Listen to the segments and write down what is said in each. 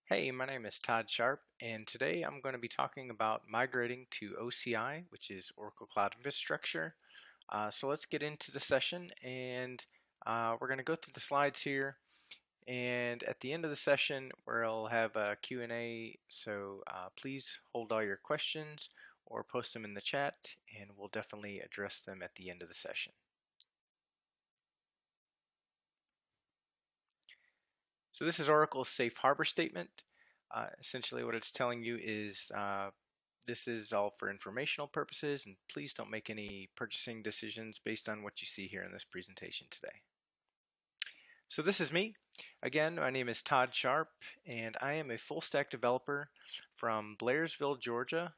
Hey, my name is Todd Sharp, and today I'm going to be talking about migrating to OCI, which is Oracle Cloud Infrastructure. So let's get into the session, and we're going to go through the slides here. And at the end of the session, we'll have a Q&A, so please hold all your questions or post them in the chat, and we'll definitely address them at the end of the session. So this is Oracle's safe harbor statement. Essentially what it's telling you is this is all for informational purposes, and please don't make any purchasing decisions based on what you see here in this presentation today. So this is me. Again, my name is Todd Sharp, and I am a full stack developer from Blairsville, Georgia.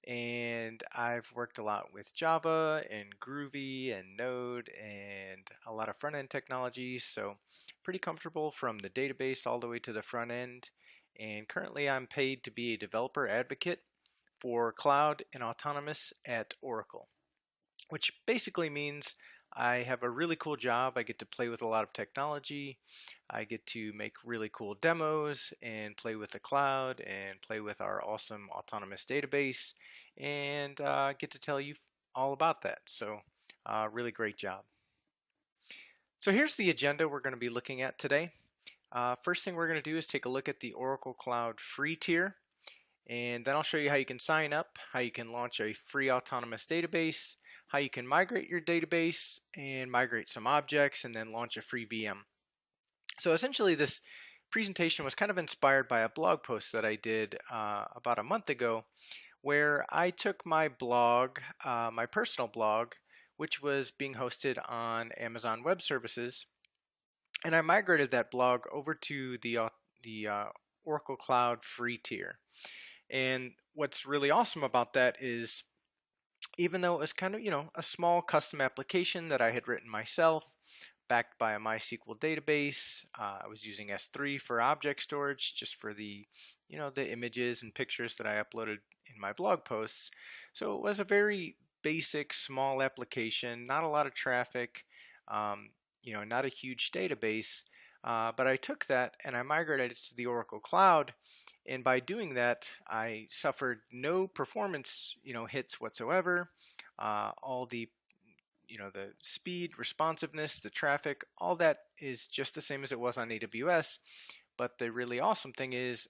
And I've worked a lot with Java and Groovy and Node and a lot of front-end technologies, so pretty comfortable from the database all the way to the front end. And currently I'm paid to be a developer advocate for cloud and autonomous at Oracle, which basically means I have a really cool job. I get to play with a lot of technology. I get to make really cool demos and play with the cloud and play with our awesome autonomous database, and get to tell you all about that. So really great job. So here's the agenda we're going to be looking at today. First thing we're going to do is take a look at the Oracle Cloud free tier, and then I'll show you how you can sign up, how you can launch a free autonomous database, how you can migrate your database and migrate some objects, and then launch a free VM. So essentially this presentation was kind of inspired by a blog post that I did about a month ago, where I took my blog, my personal blog, which was being hosted on Amazon Web Services, and I migrated that blog over to the Oracle Cloud free tier. And what's really awesome about that is, even though it was kind of, a small custom application that I had written myself, backed by a MySQL database, I was using S3 for object storage, just for the, the images and pictures that I uploaded in my blog posts. So it was a very basic, small application, not a lot of traffic, not a huge database, but I took that and I migrated it to the Oracle Cloud. And by doing that, I suffered no performance, hits whatsoever. All the, the speed, responsiveness, the traffic, all that is just the same as it was on AWS. But the really awesome thing is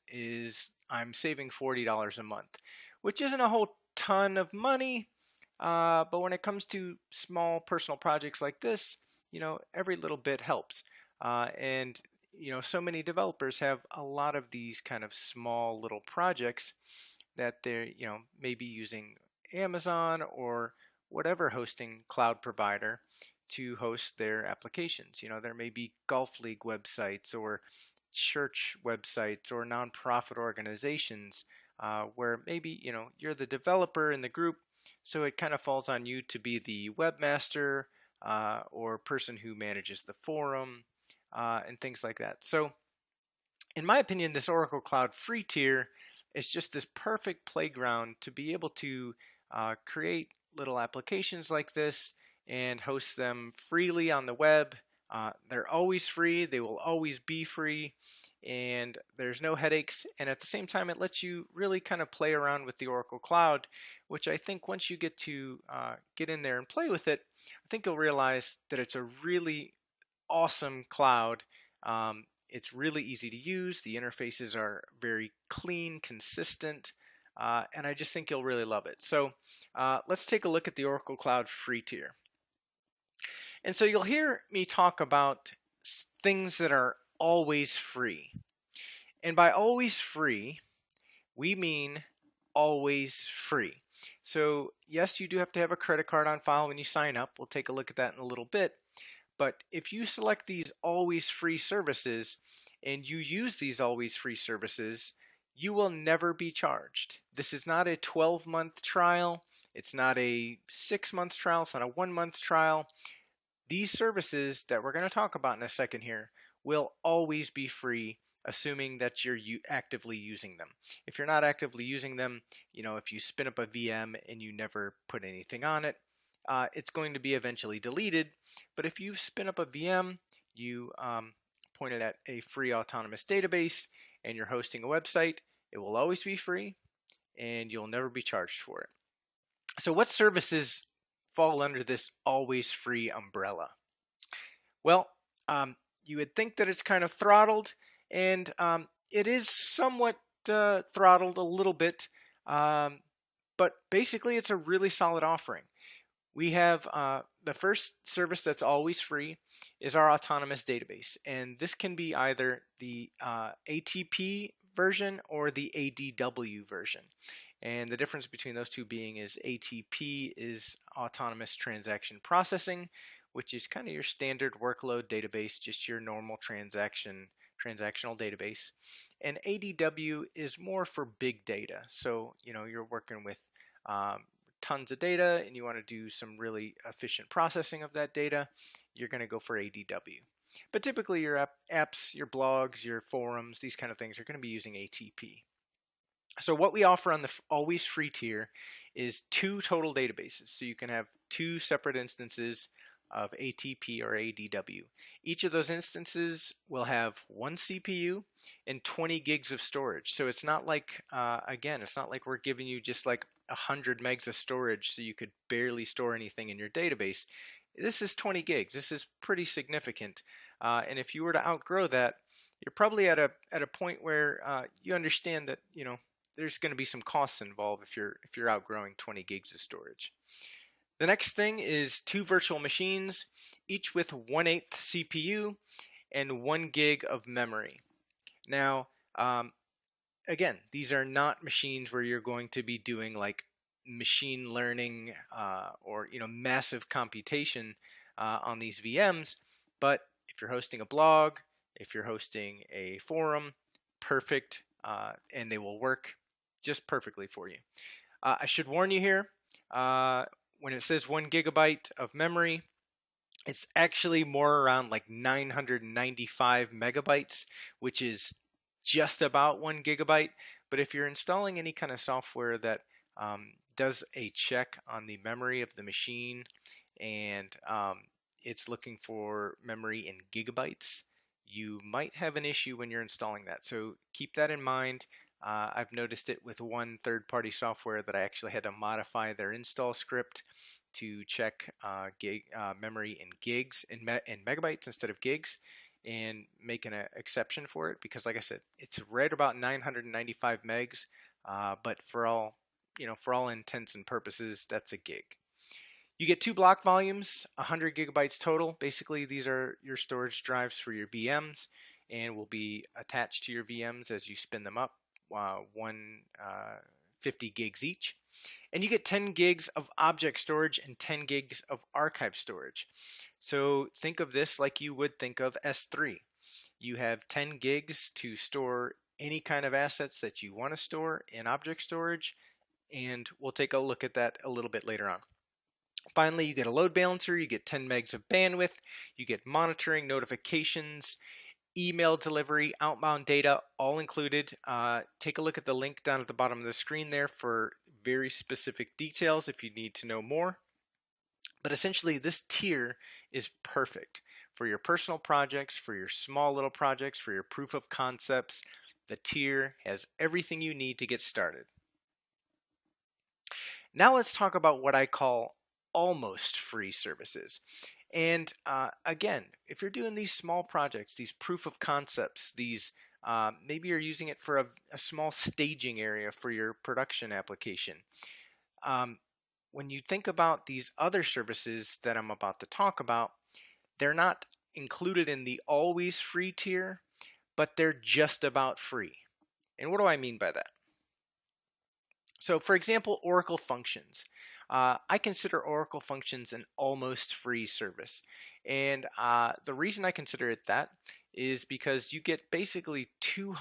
I'm saving $40 a month, which isn't a whole ton of money. But when it comes to small personal projects like this, every little bit helps. And so many developers have a lot of these kind of small little projects that they're, maybe using Amazon or whatever hosting cloud provider to host their applications. There may be golf league websites or church websites or nonprofit organizations where maybe, you're the developer in the group, so it kind of falls on you to be the webmaster or person who manages the forum, and things like that. So in my opinion, this Oracle Cloud free tier is just this perfect playground to be able to create little applications like this and host them freely on the web. They're always free, they will always be free, and there's no headaches, and at the same time it lets you really kind of play around with the Oracle Cloud, which I think once you get to get in there and play with it, I think you'll realize that it's a really awesome cloud. It's really easy to use. The interfaces are very clean, consistent, and I just think you'll really love it. So let's take a look at the Oracle Cloud free tier. And so you'll hear me talk about things that are always free. And by always free, we mean always free. So yes, you do have to have a credit card on file when you sign up. We'll take a look at that in a little bit. But if you select these always free services and you use these always free services, you will never be charged. This is not a 12-month trial. It's not a 6-month trial. It's not a 1-month trial. These services that we're going to talk about in a second here will always be free, assuming that you're actively using them. If you're not actively using them, if you spin up a VM and you never put anything on it, it's going to be eventually deleted. But if you spin up a VM, you point it at a free autonomous database, and you're hosting a website, it will always be free and you'll never be charged for it. So what services fall under this always free umbrella? Well, you would think that it's kind of throttled, and it is somewhat throttled a little bit, but basically it's a really solid offering. We have the first service that's always free is our autonomous database, and this can be either the ATP version or the ADW version. And the difference between those two being is ATP is autonomous transaction processing, which is kind of your standard workload database, just your normal transactional database. And ADW is more for big data. So, you're working with tons of data and you want to do some really efficient processing of that data, you're going to go for ADW. But typically your apps, your blogs, your forums, these kind of things are going to be using ATP. So what we offer on the always free tier is 2 total databases. So you can have 2 separate instances of ATP or ADW. Each of those instances will have 1 CPU and 20 gigs of storage. So it's not like, again, it's not like we're giving you just like 100 megs of storage so you could barely store anything in your database. This is 20 gigs. This is pretty significant. And if you were to outgrow that, you're probably at a point where you understand that, there's going to be some costs involved if you're outgrowing 20 gigs of storage. The next thing is 2 virtual machines, each with 1/8 CPU and 1 gig of memory. Now, again, these are not machines where you're going to be doing like machine learning or massive computation on these VMs. But if you're hosting a blog, if you're hosting a forum, perfect, and they will work just perfectly for you. I should warn you here. When it says 1 gigabyte of memory, it's actually more around like 995 megabytes, which is just about 1 gigabyte. But if you're installing any kind of software that does a check on the memory of the machine and it's looking for memory in gigabytes, you might have an issue when you're installing that. So keep that in mind. I've noticed it with one third-party software that I actually had to modify their install script to check memory in gigs and megabytes instead of gigs, and make an exception for it because, like I said, it's right about 995 megs, but for all intents and purposes, that's a gig. You get 2 block volumes, 100 gigabytes total. Basically, these are your storage drives for your VMs and will be attached to your VMs as you spin them up. 50 gigs each, and you get 10 gigs of object storage and 10 gigs of archive storage. So think of this like you would think of S3. You have 10 gigs to store any kind of assets that you want to store in object storage, and we'll take a look at that a little bit later on. Finally, you get a load balancer, you get 10 megs of bandwidth, you get monitoring, notifications, email delivery, outbound data, all included. Take a look at the link down at the bottom of the screen there for very specific details if you need to know more. But essentially, this tier is perfect for your personal projects, for your small little projects, for your proof of concepts. The tier has everything you need to get started. Now let's talk about what I call almost free services. And again, if you're doing these small projects, these proof of concepts, these maybe you're using it for a small staging area for your production application. When you think about these other services that I'm about to talk about, they're not included in the always free tier, but they're just about free. And what do I mean by that? So for example, Oracle Functions. I consider Oracle Functions an almost free service. And the reason I consider it that is because you get basically 2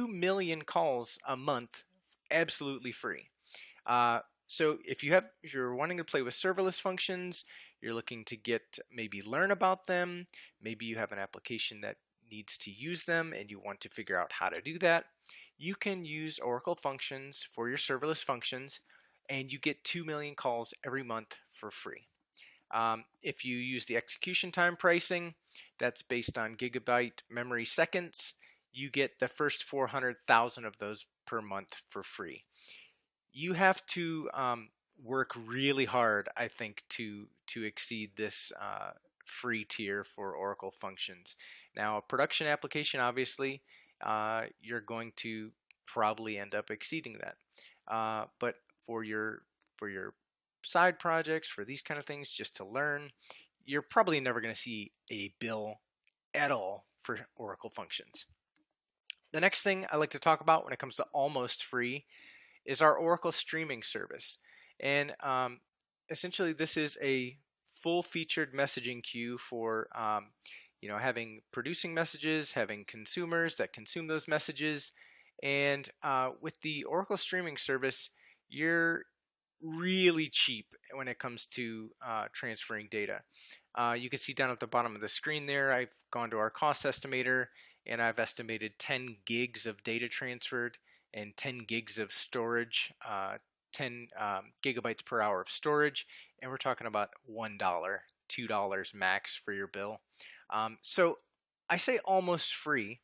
million calls a month absolutely free. So if you're wanting to play with serverless functions, you're looking to maybe learn about them, maybe you have an application that needs to use them and you want to figure out how to do that, you can use Oracle Functions for your serverless functions, and you get 2 million calls every month for free. If you use the execution time pricing, that's based on gigabyte memory seconds. you get the first 400,000 of those per month for free. You have to work really hard, I think, to exceed this free tier for Oracle functions. Now, a production application, obviously, you're going to probably end up exceeding that. But for your side projects, for these kind of things, just to learn, you're probably never going to see a bill at all for Oracle functions. The next thing I like to talk about when it comes to almost free is our Oracle streaming service. And essentially this is a full-featured messaging queue for producing messages, having consumers that consume those messages. And with the Oracle streaming service, you're really cheap when it comes to transferring data. You can see down at the bottom of the screen there, I've gone to our cost estimator and I've estimated 10 gigs of data transferred and 10 gigs of storage, 10 gigabytes per hour of storage, and we're talking about $1, $2 max for your bill. So I say almost free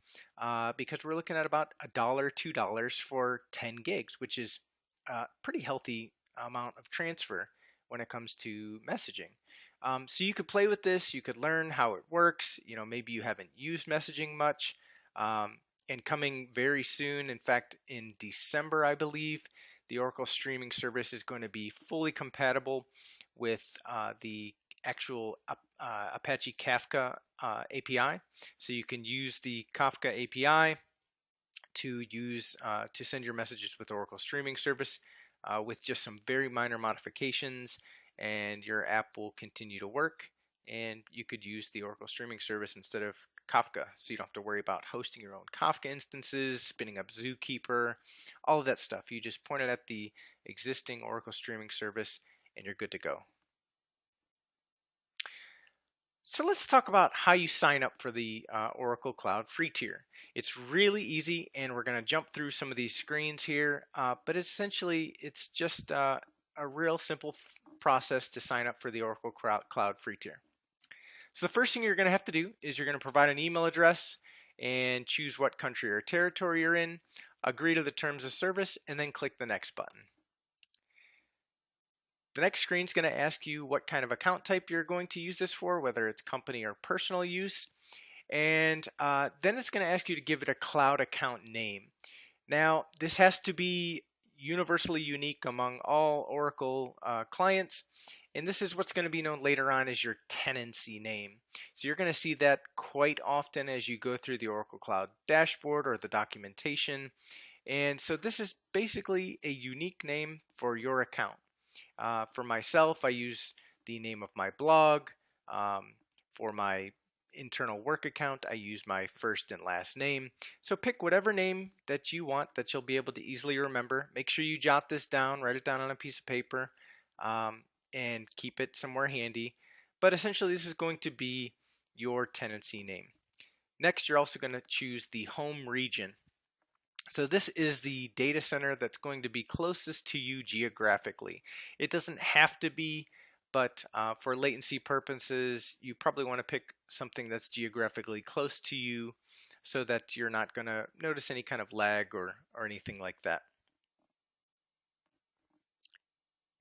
because we're looking at about $1, $2 for 10 gigs, which is a pretty healthy amount of transfer when it comes to messaging. So you could play with this, you could learn how it works. Maybe you haven't used messaging much. And coming very soon, in fact, in December, I believe, the Oracle streaming service is going to be fully compatible with the actual Apache Kafka API. So you can use the Kafka API to send your messages with Oracle streaming service with just some very minor modifications, and your app will continue to work. And you could use the Oracle streaming service instead of Kafka, so you don't have to worry about hosting your own Kafka instances, spinning up Zookeeper, all of that stuff. You just point it at the existing Oracle streaming service and you're good to go. So let's talk about how you sign up for the Oracle Cloud free tier. It's really easy, and we're going to jump through some of these screens here, but essentially it's just a real simple process to sign up for the Oracle Cloud free tier. So the first thing you're going to have to do is you're going to provide an email address and choose what country or territory you're in, agree to the terms of service, and then click the next button. The next screen is going to ask you what kind of account type you're going to use this for, whether it's company or personal use. And then it's going to ask you to give it a cloud account name. Now, this has to be universally unique among all Oracle clients. And this is what's going to be known later on as your tenancy name. So you're going to see that quite often as you go through the Oracle Cloud dashboard or the documentation. And so this is basically a unique name for your account. For myself, I use the name of my blog. For my internal work account, I use my first and last name. So pick whatever name that you want that you'll be able to easily remember. Make sure you jot this down, write it down on a piece of paper, and keep it somewhere handy. But essentially, this is going to be your tenancy name. Next, you're also going to choose the home region. So this is the data center that's going to be closest to you geographically. It doesn't have to be, but for latency purposes, you probably want to pick something that's geographically close to you so that you're not going to notice any kind of lag or anything like that.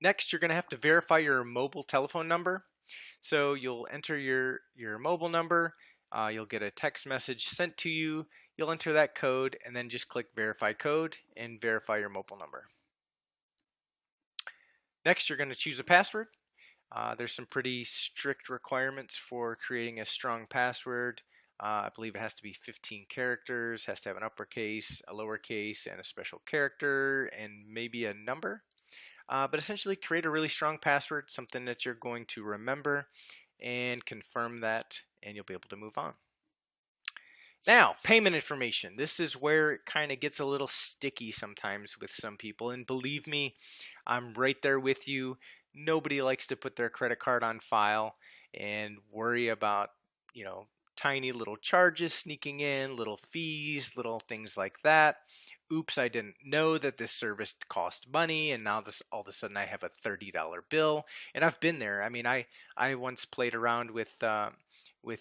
Next, you're going to have to verify your mobile telephone number. So you'll enter your mobile number. You'll get a text message sent to you. You'll enter that code and then just click Verify Code and verify your mobile number. Next, you're going to choose a password. There's some pretty strict requirements for creating a strong password. I believe it has to be 15 characters, has to have an uppercase, a lowercase, and a special character, and maybe a number. But essentially create a really strong password, something that you're going to remember, and confirm that, and you'll be able to move on. Now, payment information. This is where it kind of gets a little sticky sometimes with some people, and believe me, I'm right there with you. Nobody likes to put their credit card on file and worry about, tiny little charges sneaking in, little fees, little things like that. Oops, I didn't know that this service cost money, and now all of a sudden I have a $30 bill. And I've been there. I mean, I once played around with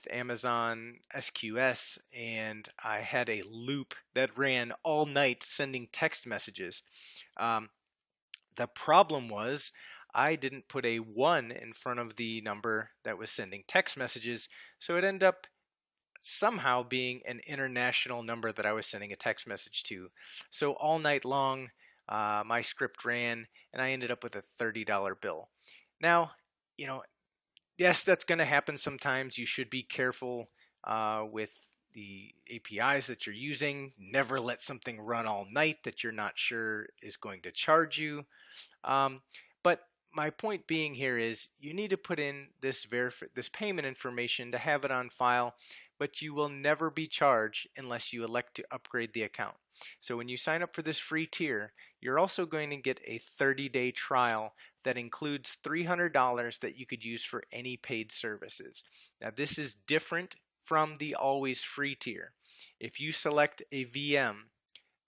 Amazon SQS, and I had a loop that ran all night sending text messages. The problem was I didn't put a 1 in front of the number that was sending text messages, so it ended up somehow being an international number that I was sending a text message to. So all night long, my script ran, and I ended up with a $30 bill. Now, yes, that's going to happen sometimes. You should be careful with the APIs that you're using. Never let something run all night that you're not sure is going to charge you. But my point being here is you need to put in this payment information to have it on file, but you will never be charged unless you elect to upgrade the account. So when you sign up for this free tier, you're also going to get a 30-day trial that includes $300 that you could use for any paid services. Now this is different from the always free tier. If you select a VM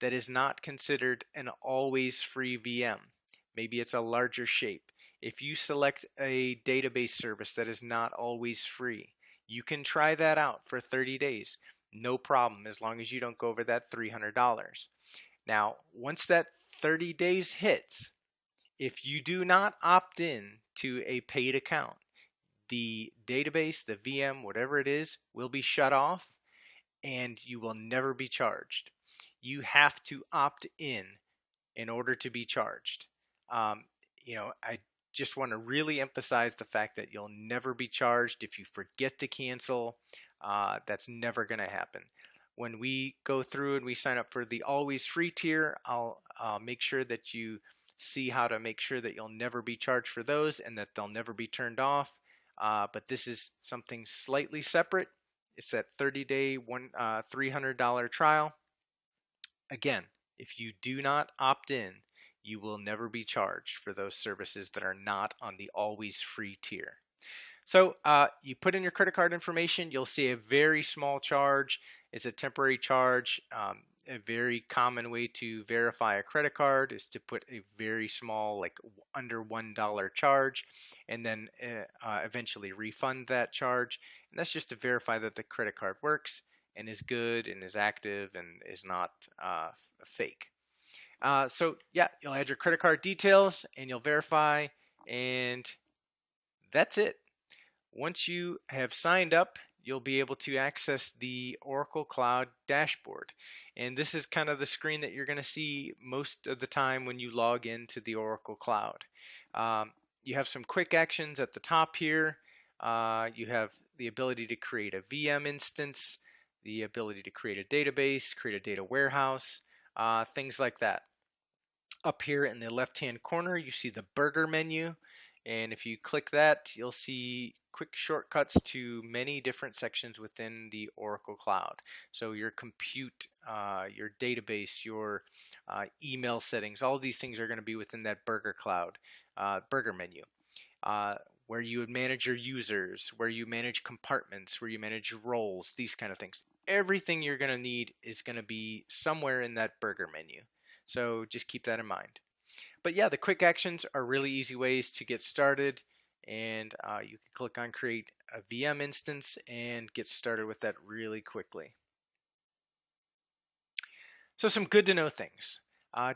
that is not considered an always free VM, maybe it's a larger shape. If you select a database service that is not always free, you can try that out for 30 days. No problem, as long as you don't go over that $300. Now, once that 30 days hits, if you do not opt in to a paid account, the database, the VM, whatever it is, will be shut off and you will never be charged. You have to opt in order to be charged. I just want to really emphasize the fact that you'll never be charged if you forget to cancel. That's never going to happen. When we go through and we sign up for the always free tier, I'll make sure that you see how to make sure that you'll never be charged for those and that they'll never be turned off. But this is something slightly separate. It's that 30-day $300 trial. Again, if you do not opt in, you will never be charged for those services that are not on the always free tier. So you put in your credit card information, you'll see a very small charge. It's a temporary charge. A very common way to verify a credit card is to put a very small, like under $1 charge, and then eventually refund that charge. And that's just to verify that the credit card works and is good and is active and is not fake. So yeah, you'll add your credit card details and you'll verify, and that's it. Once you have signed up, you'll be able to access the Oracle Cloud dashboard. And this is kind of the screen that you're going to see most of the time when you log into the Oracle Cloud. You have some quick actions at the top here. You have the ability to create a VM instance, the ability to create a database, create a data warehouse, things like that. Up here in the left-hand corner, you see the burger menu. And if you click that, you'll see quick shortcuts to many different sections within the Oracle Cloud. So your compute, your database, your email settings, all of these things are going to be within that burger menu. Where you would manage your users, where you manage compartments, where you manage roles, these kind of things. Everything you're going to need is going to be somewhere in that burger menu. So just keep that in mind. But yeah, the quick actions are really easy ways to get started, and you can click on create a VM instance and get started with that really quickly. So some good to know things.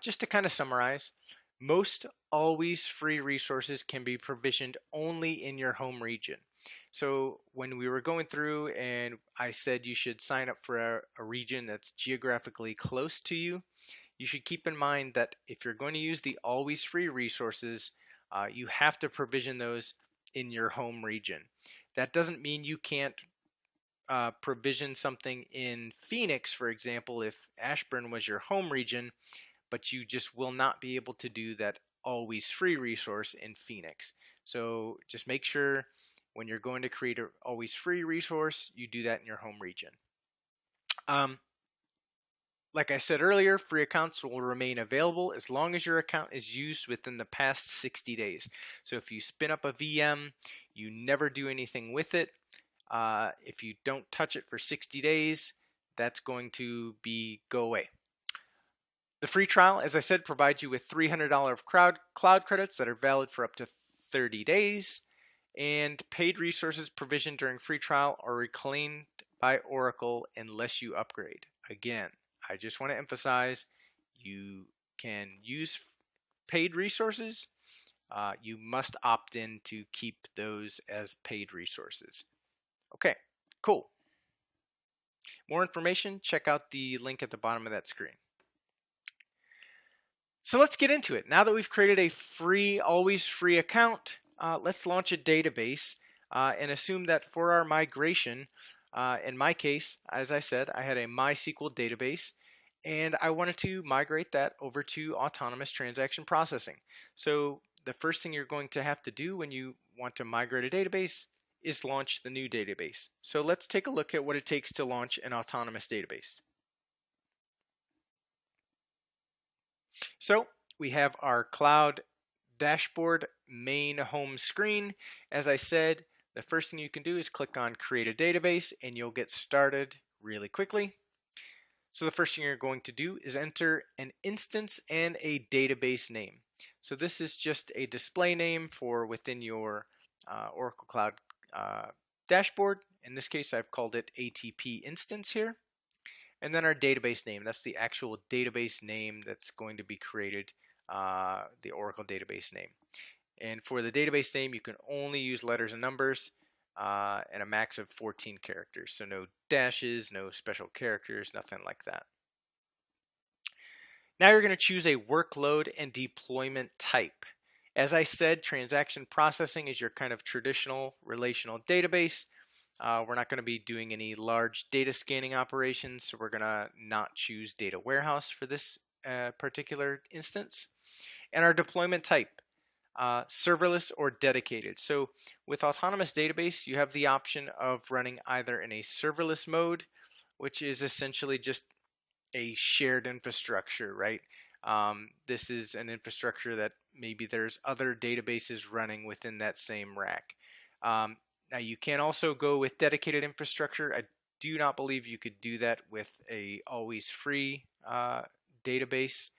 Just to kind of summarize, most always free resources can be provisioned only in your home region. So when we were going through and I said you should sign up for a region that's geographically close to you, you should keep in mind that if you're going to use the always free resources, you have to provision those in your home region. That doesn't mean you can't provision something in Phoenix, for example, if Ashburn was your home region, but you just will not be able to do that always free resource in Phoenix. So just make sure when you're going to create an always free resource, you do that in your home region. Like I said earlier, free accounts will remain available as long as your account is used within the past 60 days. So if you spin up a VM, you never do anything with it, If you don't touch it for 60 days, that's going to go away. The free trial, as I said, provides you with $300 of cloud credits that are valid for up to 30 days. And paid resources provisioned during free trial are reclaimed by Oracle unless you upgrade. Again, I just want to emphasize, you can use paid resources. You must opt in to keep those as paid resources. Okay, cool. More information, check out the link at the bottom of that screen. So let's get into it. Now that we've created a free, always free account, let's launch a database and assume that for our migration, in my case, as I said, I had a MySQL database and I wanted to migrate that over to autonomous transaction processing. So the first thing you're going to have to do when you want to migrate a database is launch the new database. So let's take a look at what it takes to launch an autonomous database. So we have our cloud dashboard main home screen. As I said, the first thing you can do is click on create a database and you'll get started really quickly. So the first thing you're going to do is enter an instance and a database name. So this is just a display name for within your Oracle Cloud dashboard. In this case, I've called it ATP instance here. And then our database name, that's the actual database name that's going to be created, the Oracle database name. And for the database name, you can only use letters and numbers and a max of 14 characters. So no dashes, no special characters, nothing like that. Now you're going to choose a workload and deployment type. As I said, transaction processing is your kind of traditional relational database. We're not going to be doing any large data scanning operations, so we're going to not choose data warehouse for this particular instance. And our deployment type, serverless or dedicated. So with Autonomous Database, you have the option of running either in a serverless mode, which is essentially just a shared infrastructure, right? This is an infrastructure that maybe there's other databases running within that same rack. Now you can also go with dedicated infrastructure. I do not believe you could do that with a always free database.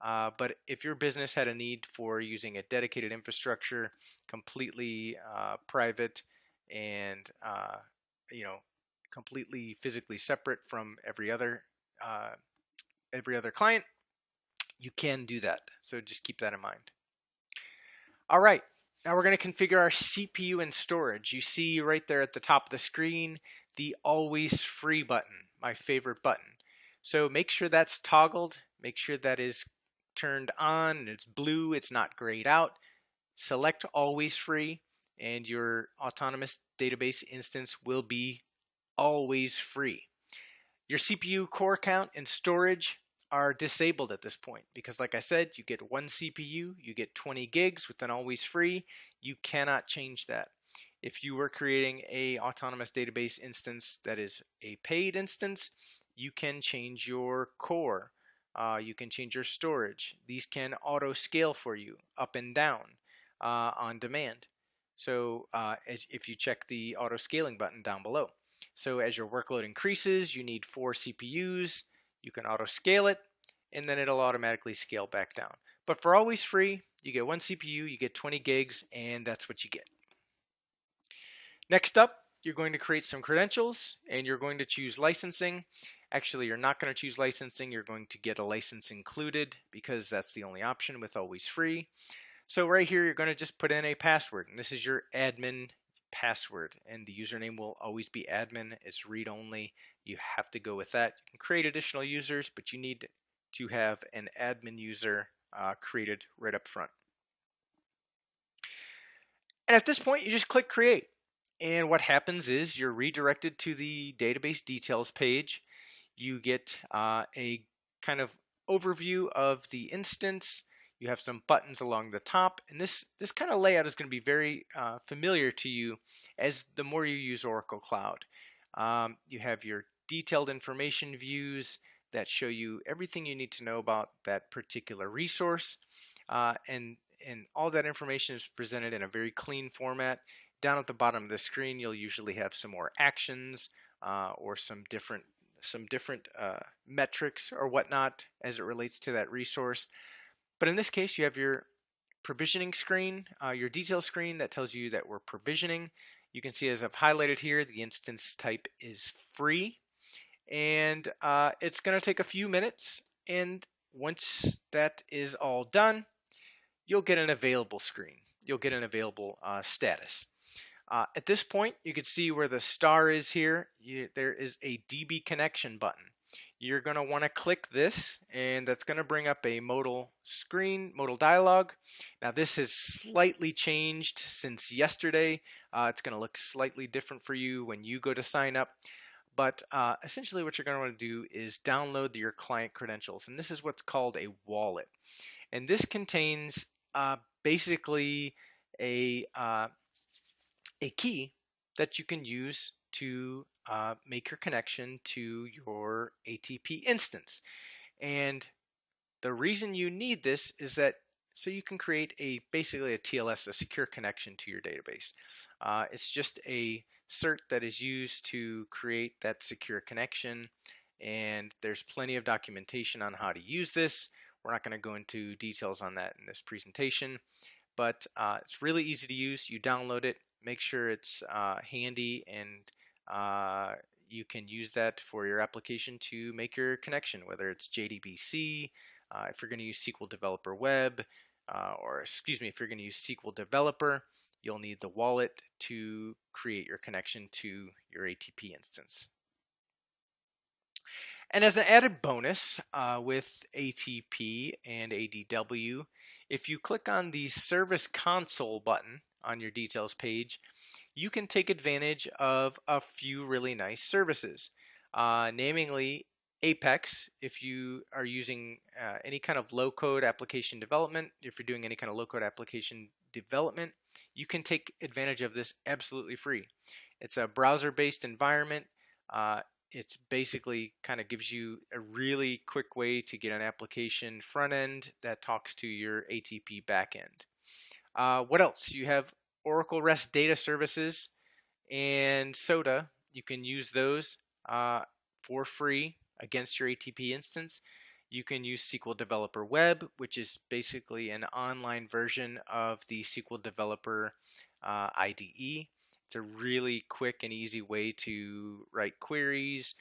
But if your business had a need for using a dedicated infrastructure, completely private and completely physically separate from every other client, you can do that. So just keep that in mind. All right. Now we're going to configure our CPU and storage. You see right there at the top of the screen the always free button, my favorite button. So make sure that's toggled. Make sure that is turned on and it's blue, it's not grayed out. Select always free and your autonomous database instance will be always free. Your CPU core count and storage are disabled at this point because, like I said, you get one CPU, you get 20 gigs with an always free. You cannot change that. If you were creating a autonomous database instance that is a paid instance, you can change your core. You can change your storage. These can auto scale for you up and down on demand. So if you check the auto scaling button down below. So as your workload increases, you need 4 CPUs. You can auto scale it, and then it'll automatically scale back down. But for always free, you get 1 CPU, you get 20 gigs, and that's what you get. Next up, you're going to create some credentials, and you're going to choose licensing. Actually, you're not going to choose licensing. You're going to get a license included because that's the only option with always free. So right here, you're going to just put in a password, and this is your admin password, and the username will always be admin. It's read-only. You have to go with that. You can create additional users, but you need to have an admin user created right up front. And at this point, you just click create. And what happens is you're redirected to the database details page. You get a kind of overview of the instance. You have some buttons along the top, and this kind of layout is going to be very familiar to you as the more you use Oracle Cloud. You have your detailed information views that show you everything you need to know about that particular resource, and all that information is presented in a very clean format. down at the bottom of the screen, you'll usually have some more actions or some different metrics or whatnot as it relates to that resource. But in this case, you have your provisioning screen, your details screen that tells you that we're provisioning. You can see, as I've highlighted here, the instance type is free, and it's going to take a few minutes, and once that is all done, you'll get an available screen. You'll get an available status. At this point, you can see where the star is here. There is a DB connection button. You're going to want to click this, and that's going to bring up a modal screen, modal dialog. Now, this has slightly changed since yesterday. It's going to look slightly different for you when you go to sign up. But essentially what you're going to want to do is download your client credentials, and this is what's called a wallet. And this contains basically a key that you can use to make your connection to your ATP instance. And the reason you need this is that so you can create basically a TLS, a secure connection to your database. It's just a cert that is used to create that secure connection, and there's plenty of documentation on how to use this. We're not going to go into details on that in this presentation, but it's really easy to use. You download it, make sure it's handy, and you can use that for your application to make your connection, whether it's JDBC, if you're going to use SQL Developer Web, if you're going to use SQL Developer, you'll need the wallet to create your connection to your ATP instance. And as an added bonus with ATP and ADW, if you click on the Service Console button on your details page, you can take advantage of a few really nice services, namely Apex. If you are using any kind of low-code application development, if you're doing any kind of low-code application development, you can take advantage of this absolutely free. It's a browser-based environment. It's basically kind of gives you a really quick way to get an application front end that talks to your ATP backend. What else? You have Oracle REST Data Services and SODA. You can use those for free against your ATP instance. You can use SQL Developer Web, which is basically an online version of the SQL Developer IDE. It's a really quick and easy way to write queries,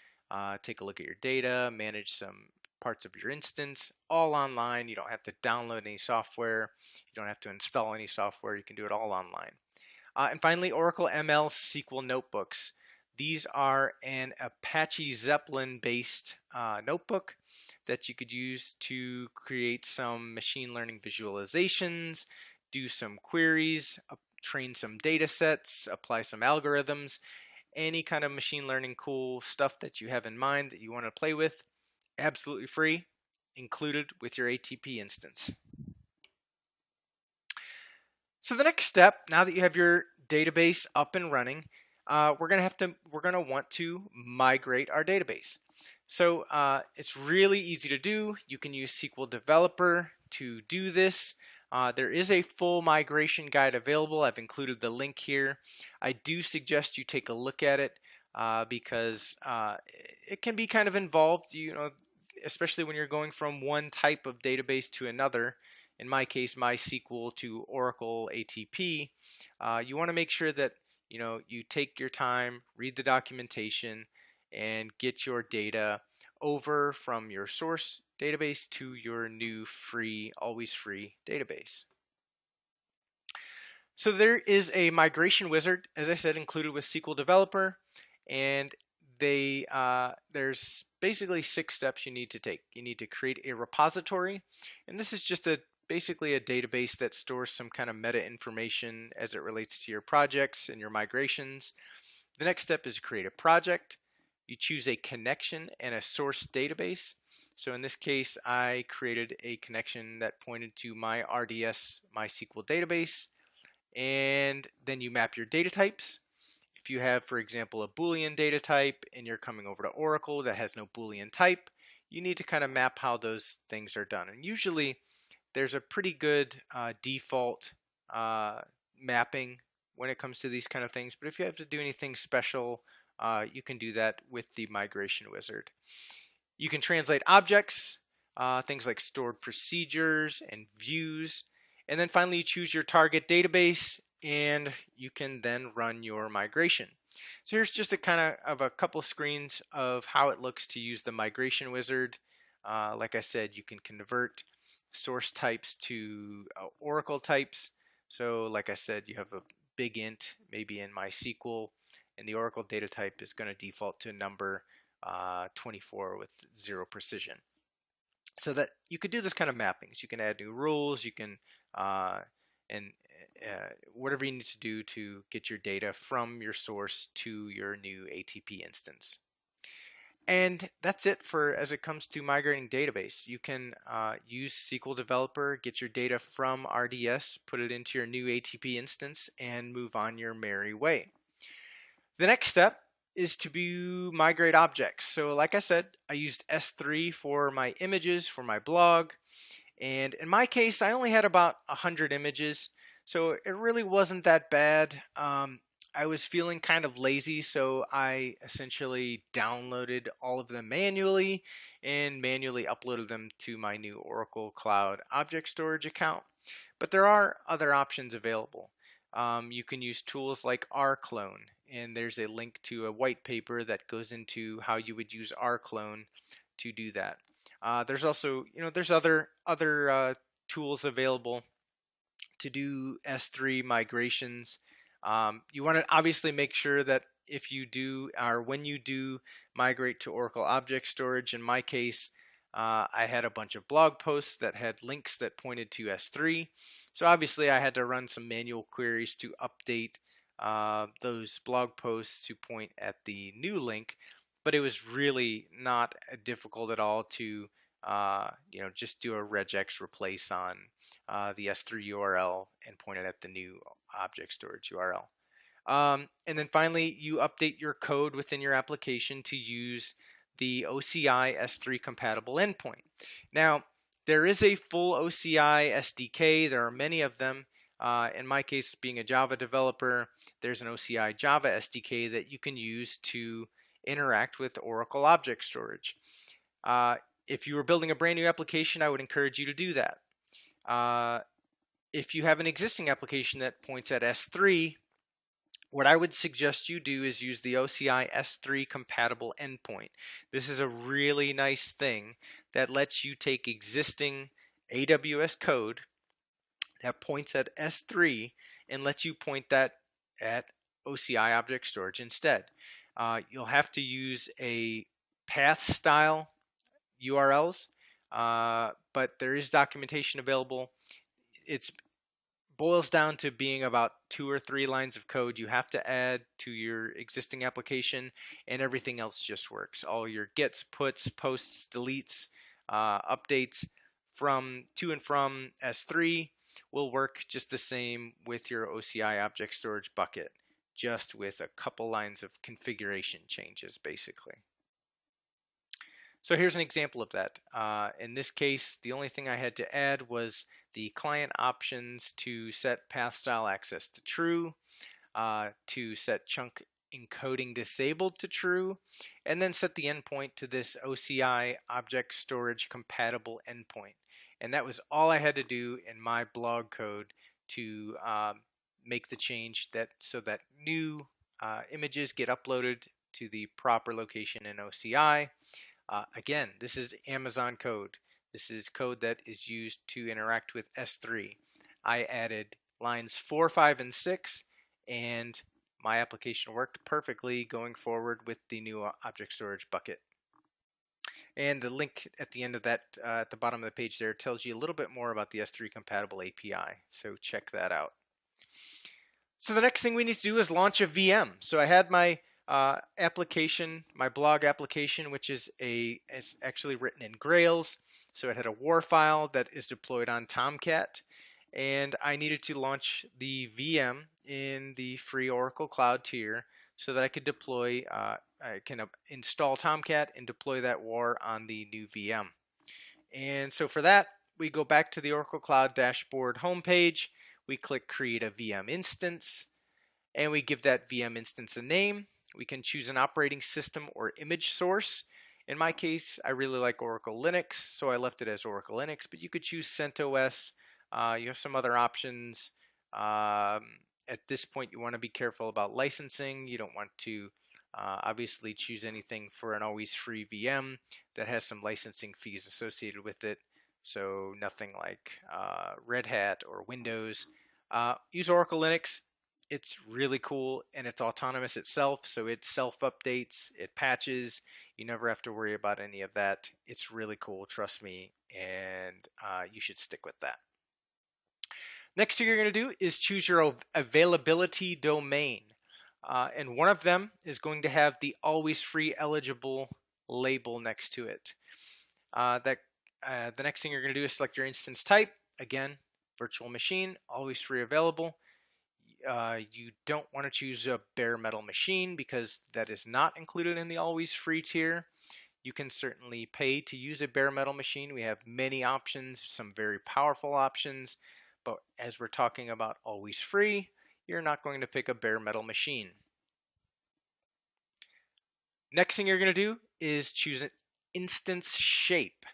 take a look at your data, manage some parts of your instance, all online. You don't have to download any software. You don't have to install any software. You can do it all online. And finally, Oracle ML SQL Notebooks. These are an Apache Zeppelin-based notebook that you could use to create some machine learning visualizations, do some queries, train some data sets, apply some algorithms, any kind of machine learning cool stuff that you have in mind that you want to play with, absolutely free, included with your ATP instance. So the next step, now that you have your database up and running, we're going to want to migrate our database. So it's really easy to do. You can use SQL Developer to do this. There is a full migration guide available. I've included the link here. I do suggest you take a look at it because it can be kind of involved, especially when you're going from one type of database to another. In my case, MySQL to Oracle ATP. You want to make sure that you take your time, read the documentation, and get your data over from your source database to your new free, always free database. So there is a migration wizard, as I said, included with SQL Developer, and there's basically 6 steps you need to take. You need to create a repository, and this is just basically a database that stores some kind of meta information as it relates to your projects and your migrations. The next step is to create a project. You choose a connection and a source database. So in this case, I created a connection that pointed to my RDS MySQL database, and then you map your data types. If you have, for example, a Boolean data type and you're coming over to Oracle that has no Boolean type, you need to kind of map how those things are done. And usually there's a pretty good default mapping when it comes to these kind of things, but if you have to do anything special, you can do that with the Migration Wizard. You can translate objects, things like stored procedures and views, and then finally you choose your target database and you can then run your migration. So here's just a kind of a couple screens of how it looks to use the Migration Wizard. Like I said, you can convert source types to Oracle types. So like I said, you have a big int, maybe in MySQL, and the Oracle data type is going to default to a number 24 with 0 precision. So that you could do this kind of mappings. You can add new rules, you can whatever you need to do to get your data from your source to your new ATP instance. And that's it for as it comes to migrating database. You can use SQL Developer, get your data from RDS, put it into your new ATP instance, and move on your merry way. The next step is to migrate objects. So like I said, I used S3 for my images for my blog. And in my case, I only had about 100 images. So it really wasn't that bad. I was feeling kind of lazy, so I essentially downloaded all of them manually and manually uploaded them to my new Oracle Cloud Object Storage account. But there are other options available. You can use tools like rclone, and there's a link to a white paper that goes into how you would use rclone to do that. There's also, there's other tools available to do S3 migrations. You want to obviously make sure that if you do, or when you do migrate to Oracle Object Storage, in my case, I had a bunch of blog posts that had links that pointed to S3. So obviously I had to run some manual queries to update those blog posts to point at the new link, but it was really not difficult at all to just do a regex replace on the S3 URL and point it at the new object storage URL. And then finally, you update your code within your application to use the OCI S3 compatible endpoint. Now, there is a full OCI SDK. There are many of them. In my case, being a Java developer, there's an OCI Java SDK that you can use to interact with Oracle Object Storage. If you were building a brand new application, I would encourage you to do that. If you have an existing application that points at S3, what I would suggest you do is use the OCI S3 compatible endpoint. This is a really nice thing that lets you take existing AWS code that points at S3 and lets you point that at OCI Object Storage instead. You'll have to use a path style URLs, but there is documentation available. It boils down to being about 2 or 3 lines of code you have to add to your existing application, and everything else just works. All your gets, puts, posts, deletes, updates to and from S3 will work just the same with your OCI Object Storage bucket, just with a couple lines of configuration changes basically. So here's an example of that. In this case, the only thing I had to add was the client options to set path style access to true, to set chunk encoding disabled to true, and then set the endpoint to this OCI Object Storage compatible endpoint. And that was all I had to do in my blog code to make the change so that new images get uploaded to the proper location in OCI. Again, this is Amazon code. This is code that is used to interact with S3. I added lines 4, 5, and 6, and my application worked perfectly going forward with the new object storage bucket. And the link at the end of that, at the bottom of the page there, tells you a little bit more about the S3 compatible API. So check that out. So the next thing we need to do is launch a VM. So I had my application, my blog application, which is it's actually written in Grails. So it had a WAR file that is deployed on Tomcat, and I needed to launch the VM in the free Oracle Cloud tier so that I could deploy, I can install Tomcat and deploy that WAR on the new VM. And so for that, we go back to the Oracle Cloud dashboard homepage. We click Create a VM Instance. and we give that VM instance a name. We can choose an operating system or image source. In my case, I really like Oracle Linux, so I left it as Oracle Linux, but you could choose CentOS. You have some other options. At this point, you want to be careful about licensing. You don't want to obviously choose anything for an always free VM that has some licensing fees associated with it. So nothing like Red Hat or Windows. Use Oracle Linux. It's really cool, and it's autonomous itself, so it self-updates, it patches. You never have to worry about any of that. It's really cool, trust me, and you should stick with that. Next thing you're going to do is choose your availability domain, and one of them is going to have the always free eligible label next to it. The next thing you're going to do is select your instance type. Again, virtual machine, always free available. You don't want to choose a bare metal machine because that is not included in the always free tier. You can certainly pay to use a bare metal machine. We have many options, some very powerful options, but as we're talking about always free, you're not going to pick a bare metal machine. Next thing you're going to do is choose an instance shape.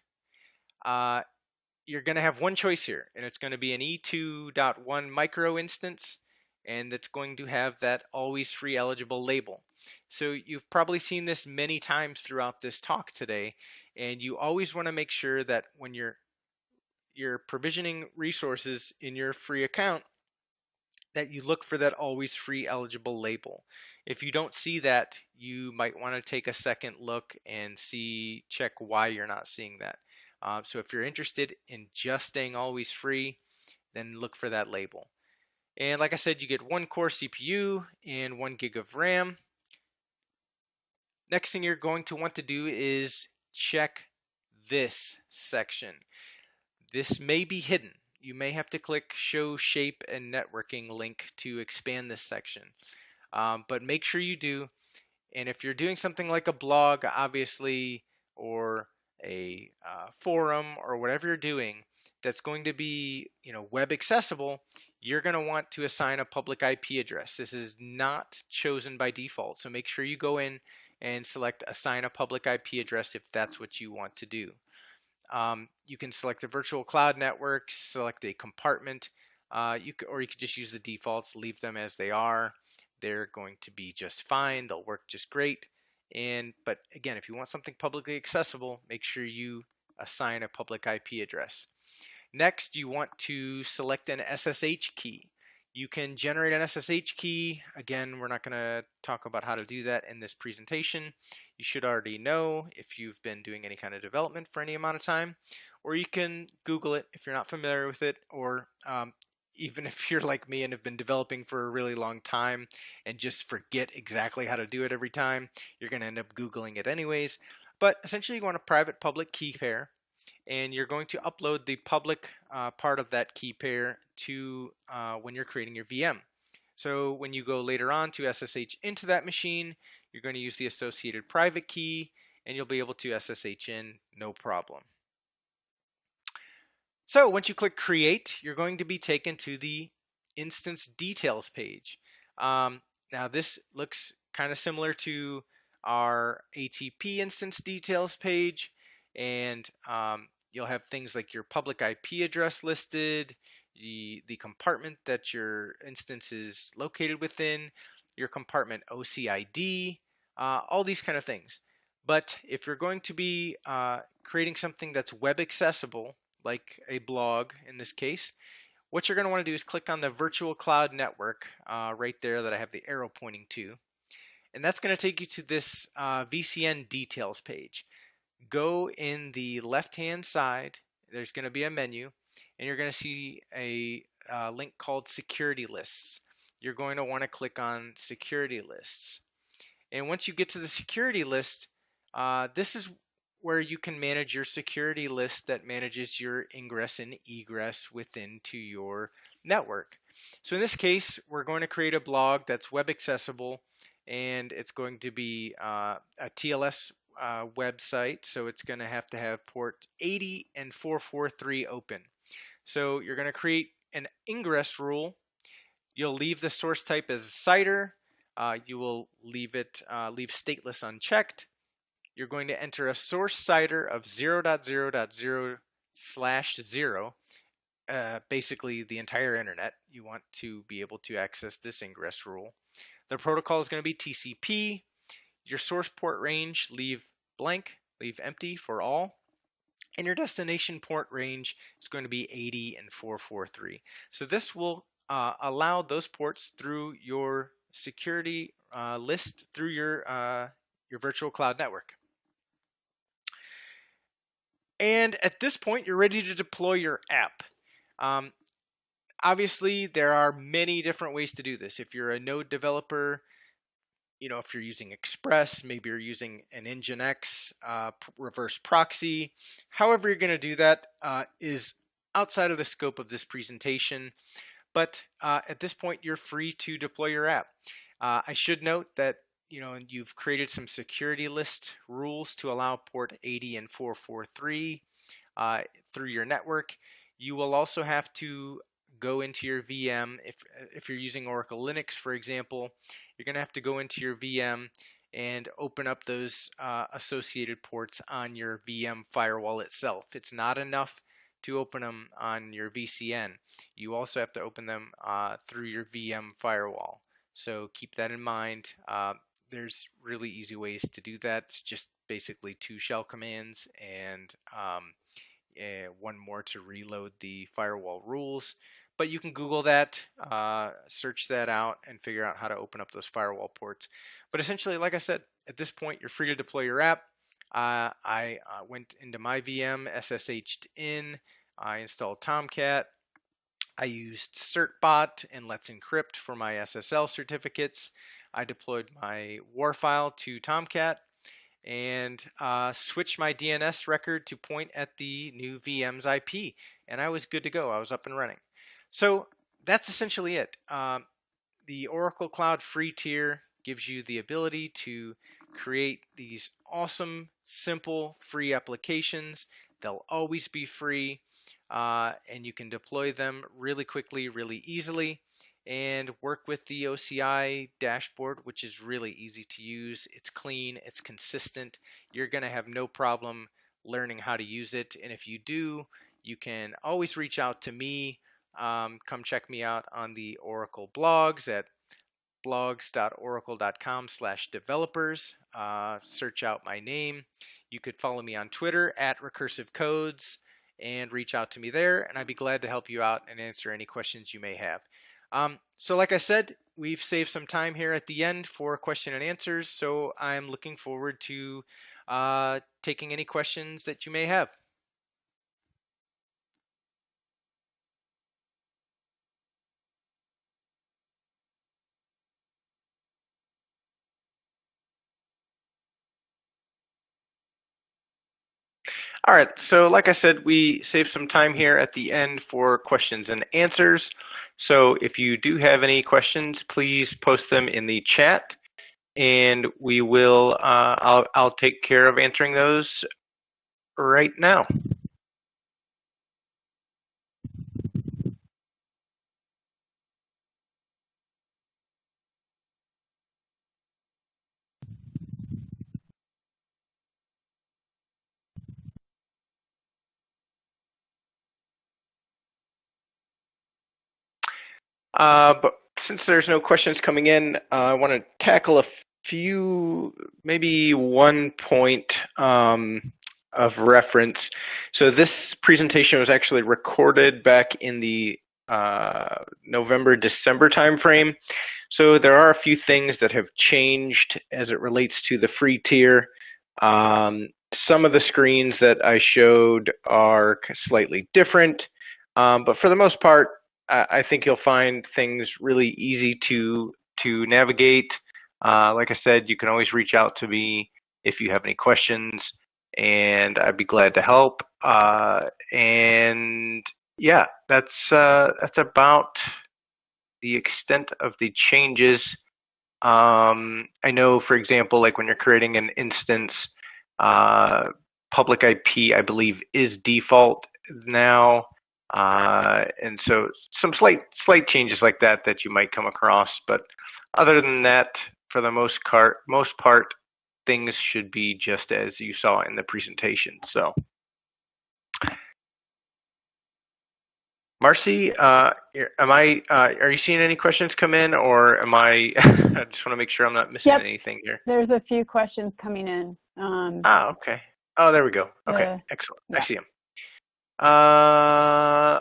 You're going to have one choice here, and it's going to be an E2.1 micro instance, and it's going to have that always free eligible label. So you've probably seen this many times throughout this talk today, and you always want to make sure that when you're provisioning resources in your free account, that you look for that always free eligible label. If you don't see that, you might want to take a second look and check why you're not seeing that. So if you're interested in just staying always free, then look for that label. And like I said, you get 1 core CPU and 1 gig of RAM. Next thing you're going to want to do is check this section. This may be hidden. You may have to click Show Shape and Networking link to expand this section. But make sure you do. And if you're doing something like a blog, obviously, or a forum, or whatever you're doing that's going to be web accessible, you're going to want to assign a public IP address. This is not chosen by default, so make sure you go in and select Assign a Public IP Address if that's what you want to do. You can select a virtual cloud network, select a compartment, or you could just use the defaults, leave them as they are. They're going to be just fine. They'll work just great. But again, if you want something publicly accessible, make sure you assign a public IP address. Next, you want to select an SSH key. You can generate an SSH key. Again, we're not going to talk about how to do that in this presentation. You should already know if you've been doing any kind of development for any amount of time, or you can Google it if you're not familiar with it, or even if you're like me and have been developing for a really long time and just forget exactly how to do it every time, you're going to end up Googling it anyways. But essentially, you want a private public key pair, and you're going to upload the public part of that key pair to when you're creating your VM. So when you go later on to SSH into that machine, you're going to use the associated private key, and you'll be able to SSH in no problem. So once you click Create, you're going to be taken to the Instance Details page. Now this looks kind of similar to our ATP Instance Details page, and you'll have things like your public IP address listed, the compartment that your instance is located within, your compartment OCID, all these kind of things. But if you're going to be creating something that's web accessible, like a blog in this case, what you're going to want to do is click on the virtual cloud network right there that I have the arrow pointing to. And that's going to take you to this VCN Details page. Go in the left-hand side, there's going to be a menu, and you're going to see a link called Security Lists. You're going to want to click on Security Lists. And once you get to the security list, this is where you can manage your security list that manages your ingress and egress within to your network. So in this case, we're going to create a blog that's web accessible, and it's going to be a TLS website, so it's going to have port 80 and 443 open. So you're going to create an ingress rule. You'll leave the source type as a CIDR. You will leave stateless unchecked. You're going to enter a source CIDR of 0.0.0/0, basically the entire internet. You want to be able to access this ingress rule. The protocol is going to be TCP. Your source port range, leave blank, leave empty for all. And your destination port range is going to be 80 and 443. So this will allow those ports through your security list through your virtual cloud network. And at this point, you're ready to deploy your app. Obviously, there are many different ways to do this. If you're a Node developer, if you're using Express, maybe you're using an Nginx reverse proxy. However you're going to do that is outside of the scope of this presentation. But at this point, you're free to deploy your app. I should note that you've created some security list rules to allow port 80 and 443 through your network. You will also have to go into your VM. If you're using Oracle Linux, for example, you're going to have to go into your VM and open up those associated ports on your VM firewall itself. It's not enough to open them on your VCN. You also have to open them through your VM firewall. So keep that in mind. There's really easy ways to do that. It's just basically 2 shell commands and one more to reload the firewall rules. But you can Google that, search that out, and figure out how to open up those firewall ports. But essentially, like I said, at this point, you're free to deploy your app. I went into my VM, SSH'd in, I installed Tomcat. I used certbot and Let's Encrypt for my SSL certificates. I deployed my WAR file to Tomcat and switched my DNS record to point at the new VM's IP. And I was good to go. I was up and running. So that's essentially it. The Oracle Cloud free tier gives you the ability to create these awesome, simple, free applications. They'll always be free, and you can deploy them really quickly, really easily, and work with the OCI dashboard, which is really easy to use. It's clean, it's consistent. You're going to have no problem learning how to use it, and if you do, you can always reach out to me. Come check me out on the Oracle blogs at blogs.oracle.com/developers. Search out my name. You could follow me on Twitter at Recursive Codes and reach out to me there, and I'd be glad to help you out and answer any questions you may have. So like I said, we've saved some time here at the end for question and answers, so I'm looking forward to taking any questions that you may have. All right, so like I said, we saved some time here at the end for questions and answers. So if you do have any questions, please post them in the chat, and we will. I'll take care of answering those right now. But since there's no questions coming in, I want to tackle a few, maybe one point of reference. So this presentation was actually recorded back in the November-December timeframe. So there are a few things that have changed as it relates to the free tier. Some of the screens that I showed are slightly different, but for the most part, I think you'll find things really easy to navigate. Like I said, you can always reach out to me if you have any questions, and I'd be glad to help. And yeah, that's about the extent of the changes. I know, for example, like when you're creating an instance, public IP, I believe, is default now. And so some slight changes like that you might come across, but other than that, for the most part, things should be just as you saw in the presentation. So, Marcy, are you seeing any questions come in, or am I? I just want to make sure I'm not missing anything here. There's a few questions coming in. Okay. Oh, there we go. Okay, excellent. Yeah. I see them. I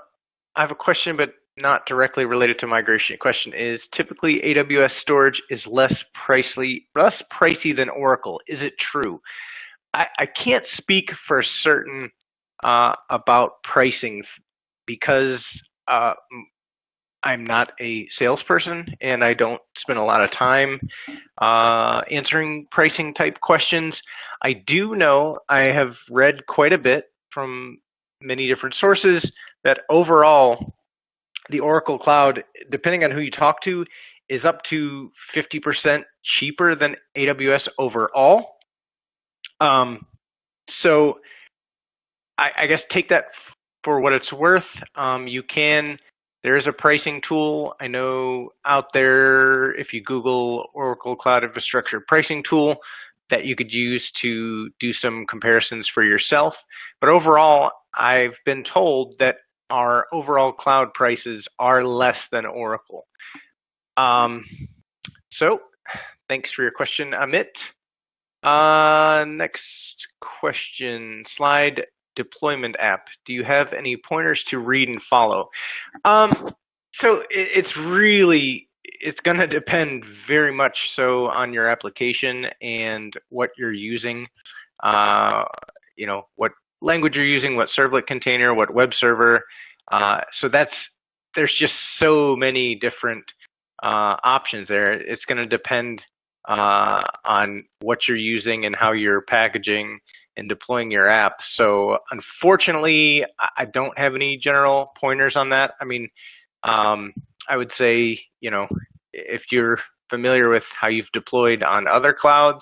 have a question, but not directly related to migration. The question is, typically AWS storage is less pricey than Oracle. Is it true? I can't speak for certain about pricing because I'm not a salesperson and I don't spend a lot of time answering pricing type questions. I do know, I have read quite a bit from many different sources that overall the Oracle Cloud, depending on who you talk to, is up to 50% cheaper than AWS overall. So I guess take that for what it's worth. There is a pricing tool I know out there, if you Google Oracle Cloud Infrastructure Pricing Tool, that you could use to do some comparisons for yourself. But overall, I've been told that our overall cloud prices are less than Oracle. So thanks for your question, Amit. Next question, slide deployment app. Do you have any pointers to read and follow? So it's going to depend very much so on your application and what you're using. You know, what language you're using, what servlet container, what web server. So there's just so many different options there. It's going to depend on what you're using and how you're packaging and deploying your app. So unfortunately, I don't have any general pointers on that. I mean, I would say, you know, if you're familiar with how you've deployed on other clouds,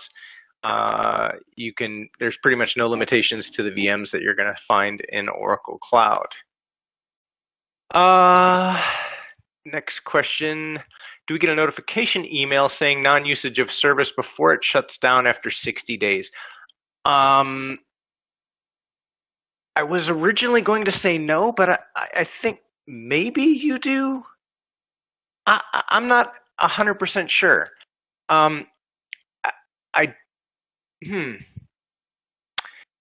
there's pretty much no limitations to the VMs that you're going to find in Oracle Cloud. Next question. Do we get a notification email saying non-usage of service before it shuts down after 60 days? I was originally going to say no, but I think maybe you do. I'm not 100% sure.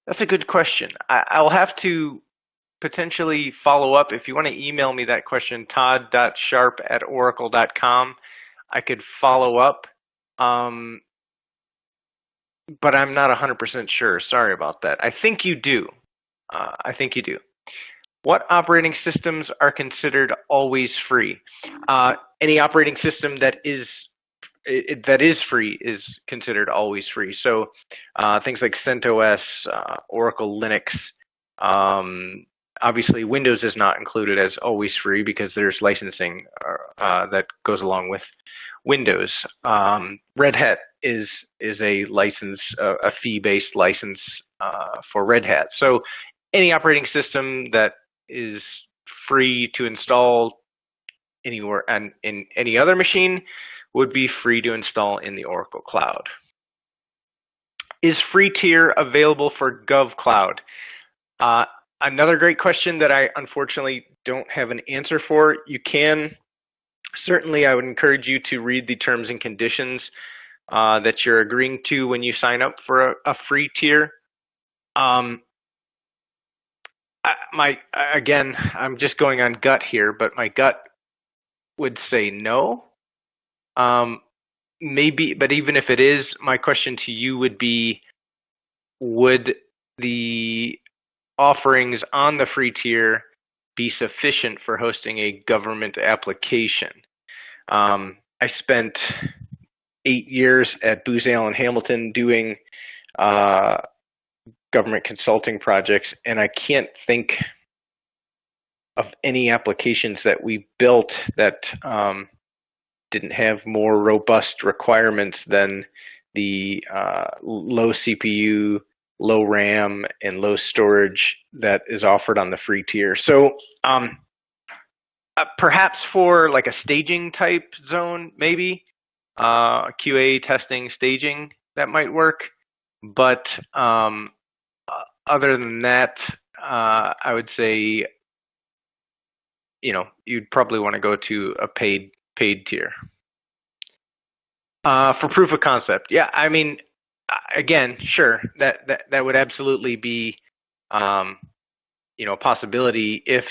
That's a good question. I'll have to potentially follow up. If you want to email me that question, todd.sharp@oracle.com, I could follow up. But I'm not 100% sure. Sorry about that. I think you do. What operating systems are considered always free? Any operating system that is free is considered always free. So things like CentOS, Oracle Linux. Obviously, Windows is not included as always free because there's licensing that goes along with Windows. Red Hat is a license, a fee-based license for Red Hat. So any operating system that is free to install anywhere and in any other machine would be free to install in the Oracle Cloud. Is free tier available for GovCloud? Another great question that I unfortunately don't have an answer for. You can. Certainly, I would encourage you to read the terms and conditions that you're agreeing to when you sign up for a free tier. Again, I'm just going on gut here, but my gut would say no. Maybe, but even if it is, my question to you would be, would the offerings on the free tier be sufficient for hosting a government application? I spent 8 years at Booz Allen Hamilton doing government consulting projects, and I can't think of any applications that we built that didn't have more robust requirements than the low CPU, low RAM and low storage that is offered on the free tier. So perhaps for like a staging type zone, maybe QA testing staging, that might work. But other than that, I would say, you'd probably want to go to a paid tier. For proof of concept, yeah, I mean, again, sure, that would absolutely be, a possibility if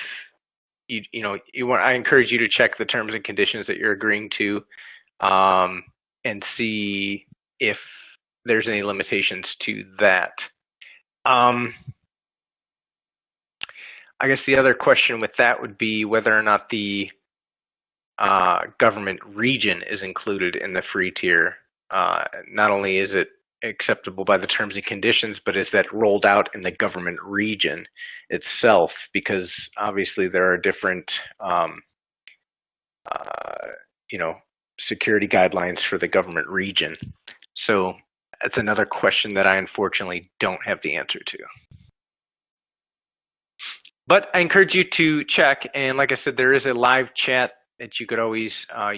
you want. I encourage you to check the terms and conditions that you're agreeing to, and see if there's any limitations to that. I guess the other question with that would be whether or not the government region is included in the free tier. Not only is it acceptable by the terms and conditions, but is that rolled out in the government region itself? Because obviously there are different, security guidelines for the government region. So that's another question that I unfortunately don't have the answer to. But I encourage you to check, and like I said, there is a live chat that you could always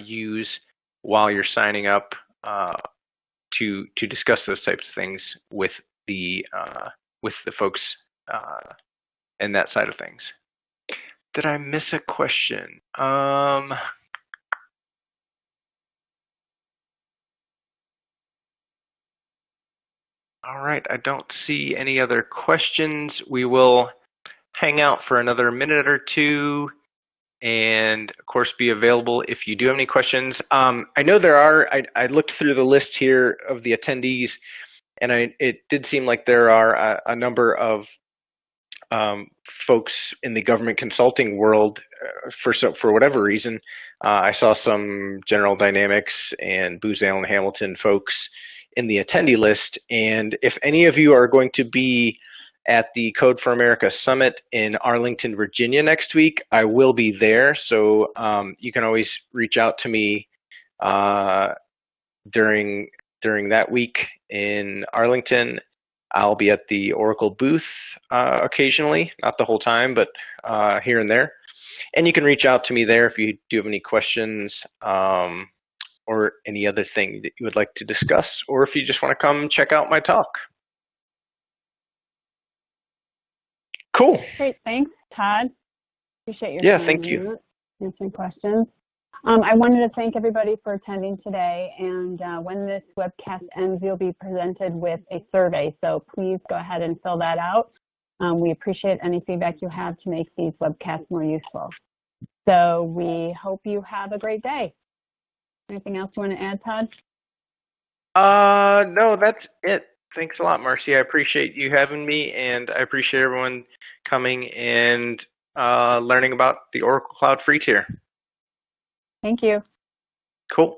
use while you're signing up to discuss those types of things with the folks and that side of things. Did I miss a question? All right, I don't see any other questions. We will hang out for another minute or two, and of course be available if you do have any questions. I know there are, I looked through the list here of the attendees, and it did seem like there are a number of folks in the government consulting world for whatever reason. I saw some General Dynamics and Booz Allen Hamilton folks in the attendee list, and if any of you are going to be at the Code for America Summit in Arlington, Virginia next week, I will be there. So you can always reach out to me during that week in Arlington. I'll be at the Oracle booth occasionally, not the whole time, but here and there. And you can reach out to me there if you do have any questions or any other thing that you would like to discuss, or if you just want to come check out my talk. Cool. Great, thanks, Todd. Appreciate your time. Thank you. Answering questions. I wanted to thank everybody for attending today, and when this webcast ends, you'll be presented with a survey, so please go ahead and fill that out. We appreciate any feedback you have to make these webcasts more useful. So we hope you have a great day. Anything else you want to add, Todd? No, that's it. Thanks a lot, Marcy. I appreciate you having me, and I appreciate everyone coming and learning about the Oracle Cloud Free Tier. Thank you. Cool.